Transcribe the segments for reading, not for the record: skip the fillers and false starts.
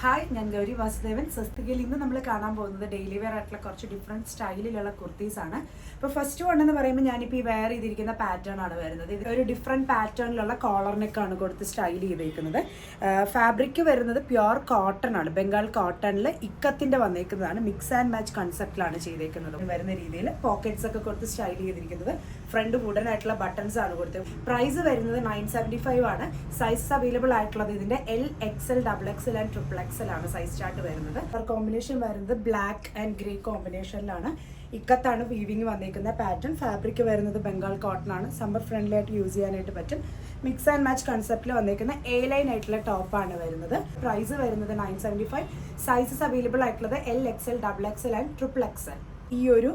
Hi, ഞാൻ ഗൗരി വാസുദേവൻ. സ്വസ്തികയിൽ ഇന്ന് നമ്മൾ കാണാൻ പോകുന്നത് ഡെയിലി വെയർ ആയിട്ടുള്ള കുറച്ച് ഡിഫറെൻറ്റ് സ്റ്റൈലിലുള്ള കുർത്തീസ് ആണ്. ഇപ്പോൾ ഫസ്റ്റ് വൺ എന്ന് പറയുമ്പോൾ ഞാനിപ്പോൾ ഈ വെയർ ചെയ്തിരിക്കുന്ന പാറ്റേൺ ആണ് വരുന്നത്. ഇത് ഒരു ഡിഫറെൻറ്റ് പാറ്റേണിലുള്ള കോളർ നെക്കാണ് കൊടുത്ത് സ്റ്റൈൽ ചെയ്തേക്കുന്നത്. ഫാബ്രിക് വരുന്നത് പ്യുവർ കോട്ടൺ ആണ്, ബംഗാൾ കോട്ടണിൽ ഇക്കത്തിൻ്റെ വന്നേക്കുന്നതാണ്. മിക്സ് ആൻഡ് മാച്ച് കൺസെപ്റ്റിലാണ് ചെയ്തേക്കുന്നത്. വരുന്ന രീതിയിൽ പോക്കറ്റ്സ് ഒക്കെ കൊടുത്ത് സ്റ്റൈൽ ചെയ്തിരിക്കുന്നത്. ഫ്രണ്ട് വുഡൻ ആയിട്ടുള്ള ബട്ടൺസ് ആണ് കൊടുത്തത്. പ്രൈസ് വരുന്നത് 975 ആണ്. സൈസസ് അവൈലബിൾ ആയിട്ടുള്ളത് ഇതിൻ്റെ L, XL, XXL and triple XL ആണ് സൈസ് ചാർട്ട് വരുന്നത്. കോമ്പിനേഷൻ വരുന്നത് ബ്ലാക്ക് ആൻഡ് ഗ്രേ കോമ്പിനേഷനിലാണ്. ഇക്കത്താണ് വീവിങ് വന്നേക്കുന്ന പാറ്റേൺ. ഫാബ്രിക് വരുന്നത് ബംഗാൾ കോട്ടൺ ആണ്. സമ്മർ ഫ്രണ്ട്ലി ആയിട്ട് യൂസ് ചെയ്യാനായിട്ട് പറ്റും. മിക്സ് ആൻഡ് മാച്ച് കൺസെപ്റ്റിൽ വന്നേക്കുന്ന A ലൈൻ ആയിട്ടുള്ള ടോപ്പാണ് വരുന്നത്. പ്രൈസ് വരുന്നത് 975. സൈസസ് അവൈലബിൾ ആയിട്ടുള്ളത് L, XL, XXL and triple XL. ഈ ഒരു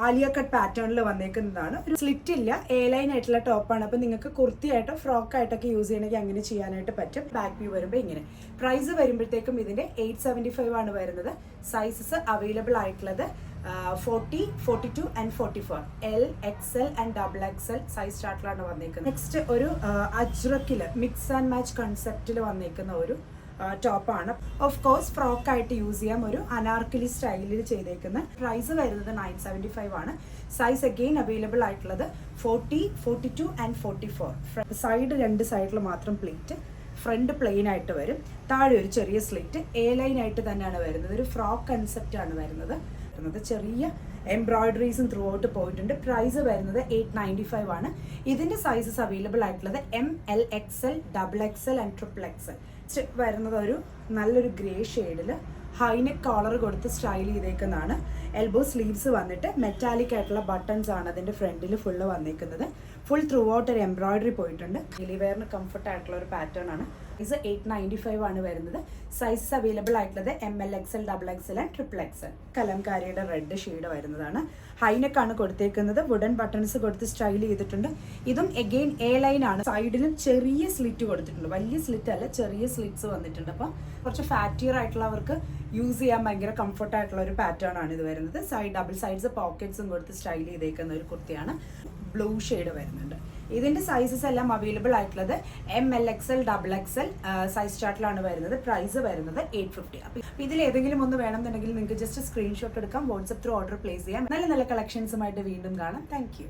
ആലിയ കട്ട് പാറ്റേണിൽ വന്നേക്കുന്നതാണ്. ഒരു സ്ലിറ്റ് ഇല്ല, A ലൈൻ ആയിട്ടുള്ള ടോപ്പാണ്. അപ്പോൾ നിങ്ങൾക്ക് കുർത്തിയായിട്ടോ ഫ്രോക്ക് ആയിട്ടൊക്കെ യൂസ് ചെയ്യണമെങ്കിൽ അങ്ങനെ ചെയ്യാനായിട്ട് പറ്റും. ബാക്ക് വ്യൂ വരുമ്പോൾ ഇങ്ങനെ. പ്രൈസ് വരുമ്പോഴത്തേക്കും ഇതിൻ്റെ 875 ആണ് വരുന്നത്. സൈസസ് അവൈലബിൾ ആയിട്ടുള്ളത് 40, 42 and 44. L, XL and XXL size ചാർട്ടിലാണ് വന്നേക്കുന്നത്. നെക്സ്റ്റ് ഒരു അജ്രക്കിൽ മിക്സ് ആൻഡ് മാച്ച് കൺസെപ്റ്റിൽ വന്നേക്കുന്ന ഒരു ടോപ്പാണ്. ഓഫ് കോഴ്സ് ഫ്രോക്ക് ആയിട്ട് യൂസ് ചെയ്യാം. ഒരു അനാർക്കലി സ്റ്റൈലിൽ ചെയ്തേക്കുന്ന. പ്രൈസ് വരുന്നത് 975 ആണ്. സൈസ് അഗെയിൻ അവൈലബിൾ ആയിട്ടുള്ളത് 40, 42 ആൻഡ് 44. സൈഡ് രണ്ട് സൈഡിൽ മാത്രം പ്ലേറ്റ്, ഫ്രണ്ട് പ്ലെയിൻ ആയിട്ട് വരും. താഴെ ഒരു ചെറിയ സ്ലിറ്റ് A ലൈൻ ആയിട്ട് തന്നെയാണ് വരുന്നത്. ഒരു ഫ്രോക്ക് കൺസെപ്റ്റ് ആണ് വരുന്നത്. ചെറിയ എംബ്രോയിഡറീസും ത്രൂ ഔട്ട് പോയിട്ടുണ്ട്. പ്രൈസ് വരുന്നത് 895 ആണ്. ഇതിൻ്റെ സൈസസ് അവൈലബിൾ ആയിട്ടുള്ളത് M, L, XL, XXL and triple XL. വരുന്നത് ഒരു നല്ലൊരു ഗ്രേ ഷെയ്ഡിൽ ഹൈനെക്ക് കോളർ കൊടുത്ത് സ്റ്റൈൽ ചെയ്തേക്കുന്നതാണ്. എൽബോ സ്ലീവ്സ് വന്നിട്ട് മെറ്റാലിക് ആയിട്ടുള്ള ബട്ടൺസ് ആണ് അതിൻ്റെ ഫ്രണ്ടിൽ ഫുള്ള് വന്നേക്കുന്നത്. ഫുൾ ത്രൂ ഔട്ട് ഒരു എംബ്രോയിഡറി പോയിട്ടുണ്ട്. ഡെയിലി വെയറിന് കംഫർട്ട് ആയിട്ടുള്ള ഒരു പാറ്റേൺ ആണ്. ഇത് 895 ആണ് വരുന്നത്. സൈസസ് അവൈലബിൾ ആയിട്ടുള്ളത് M, L, XL, XXL and triple XL. കലംകാരിയുടെ red shade വരുന്നതാണ്. ഹൈനെക്കാണ് കൊടുത്തേക്കുന്നത്. വുഡൻ ബട്ടൺസ് കൊടുത്ത് സ്റ്റൈൽ ചെയ്തിട്ടുണ്ട്. ഇതും എഗെയിൻ A ലൈൻ ആണ്. സൈഡിലും ചെറിയ സ്ലിറ്റ് കൊടുത്തിട്ടുണ്ട്. വലിയ സ്ലിറ്റ് അല്ല, ചെറിയ സ്ലിറ്റ്സ് വന്നിട്ടുണ്ട്. അപ്പോൾ കുറച്ച് ഫാറ്റിയർ ആയിട്ടുള്ളവർക്ക് യൂസ് ചെയ്യാൻ ഭയങ്കര കംഫർട്ട് ആയിട്ടുള്ള ഒരു പാറ്റേൺ ആണ് ഇത് വരുന്നത്. ഡബിൾ സൈഡ്സ് പോക്കറ്റ്സും കൊടുത്ത് സ്റ്റൈൽ ചെയ്തേക്കുന്ന ഒരു കുർത്തിയാണ്. ബ്ലൂ ഷെയ്ഡ് വരുന്നുണ്ട്. ഇതിൻ്റെ സൈസസ് എല്ലാം അവൈലബിൾ ആയിട്ടുള്ളത് M, L, XL, XXL size ചാർട്ടിലാണ് വരുന്നത്. പ്രൈസ് വരുന്നത് 850. അപ്പോൾ ഇതിൽ ഏതെങ്കിലും ഒന്ന് വേണമെന്നുണ്ടെങ്കിൽ നിങ്ങൾക്ക് ജസ്റ്റ് സ്ക്രീൻഷോട്ട് എടുക്കാം. വാട്സ്ആപ്പ് ത്രൂ ഓർഡർ പ്ലേസ് ചെയ്യാം. നല്ല നല്ല കളക്ഷൻസുമായിട്ട് വീണ്ടും കാണാം. താങ്ക്